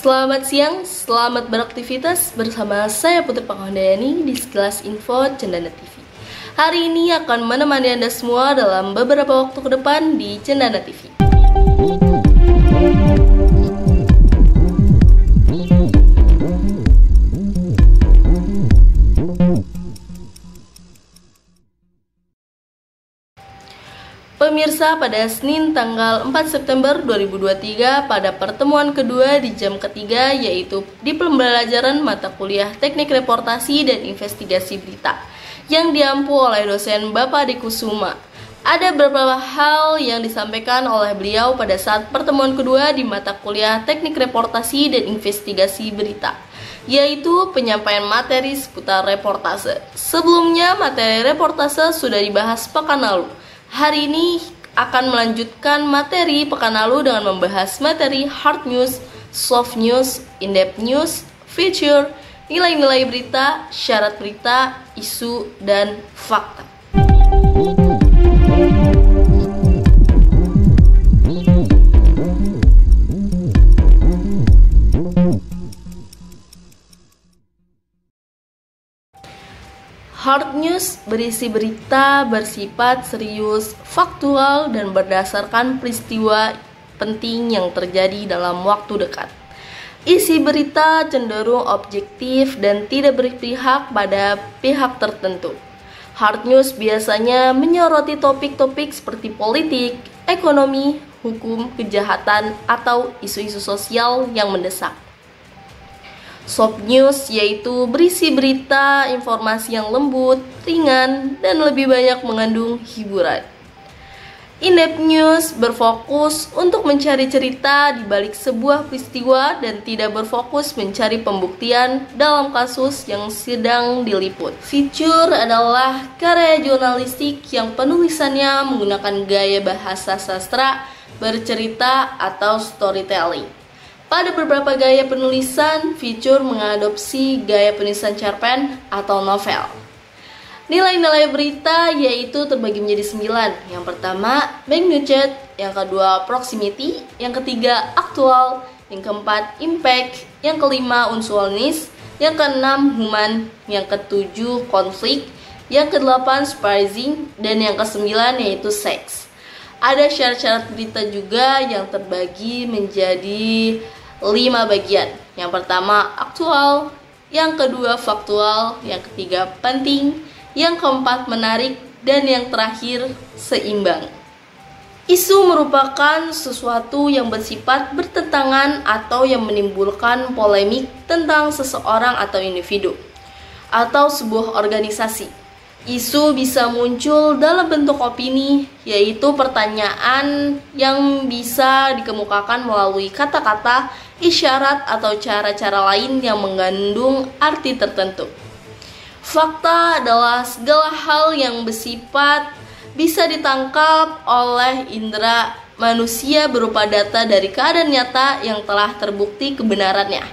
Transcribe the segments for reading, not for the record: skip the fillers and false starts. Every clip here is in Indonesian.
Selamat siang, selamat beraktivitas bersama saya Putri Panghandayani di Sekilas Info Cendana TV. Hari ini akan menemani Anda semua dalam beberapa waktu ke depan di Cendana TV. Pemirsa, pada Senin tanggal 4 September 2023 pada pertemuan kedua di jam ketiga, yaitu di pembelajaran mata kuliah Teknik Reportasi dan Investigasi Berita yang diampu oleh dosen Bapak Ade Kusuma. Ada beberapa hal yang disampaikan oleh beliau pada saat pertemuan kedua di mata kuliah Teknik Reportasi dan Investigasi Berita, yaitu penyampaian materi seputar reportase. Sebelumnya materi reportase sudah dibahas pekan lalu. Hari ini akan melanjutkan materi pekan lalu dengan membahas materi hard news, soft news, in-depth news, feature, nilai-nilai berita, syarat berita, isu, dan fakta. Hard news berisi berita bersifat serius, faktual, dan berdasarkan peristiwa penting yang terjadi dalam waktu dekat. Isi berita cenderung objektif dan tidak berpihak pada pihak tertentu. Hard news biasanya menyoroti topik-topik seperti politik, ekonomi, hukum, kejahatan, atau isu-isu sosial yang mendesak. Soft news yaitu berisi berita, informasi yang lembut, ringan, dan lebih banyak mengandung hiburan. In-depth news berfokus untuk mencari cerita di balik sebuah peristiwa dan tidak berfokus mencari pembuktian dalam kasus yang sedang diliput. Feature adalah karya jurnalistik yang penulisannya menggunakan gaya bahasa sastra, bercerita, atau storytelling. Pada beberapa gaya penulisan, feature mengadopsi gaya penulisan cerpen atau novel. Nilai-nilai berita yaitu terbagi menjadi 9. Yang pertama, magnitude. Yang kedua, proximity. Yang ketiga, aktual. Yang keempat, impact. Yang kelima, unsualness. Yang keenam, human. Yang ketujuh, konflik. Yang kedelapan, surprising. Dan yang kesembilan yaitu sex. Ada syarat-syarat berita juga yang terbagi menjadi 5 bagian. Yang pertama aktual, yang kedua faktual, yang ketiga penting, yang keempat menarik, dan yang terakhir seimbang. Isu merupakan sesuatu yang bersifat bertentangan atau yang menimbulkan polemik tentang seseorang atau individu atau sebuah organisasi. Isu bisa muncul dalam bentuk opini, yaitu pertanyaan yang bisa dikemukakan melalui kata-kata, isyarat, atau cara-cara lain yang mengandung arti tertentu. Fakta adalah segala hal yang bersifat bisa ditangkap oleh indera manusia berupa data dari keadaan nyata yang telah terbukti kebenarannya.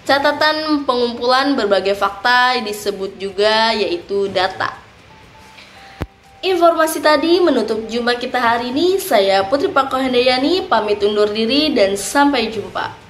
Catatan pengumpulan berbagai fakta disebut juga yaitu data. Informasi tadi menutup jumpa kita hari ini. Saya Putri Panghandayani pamit undur diri dan sampai jumpa.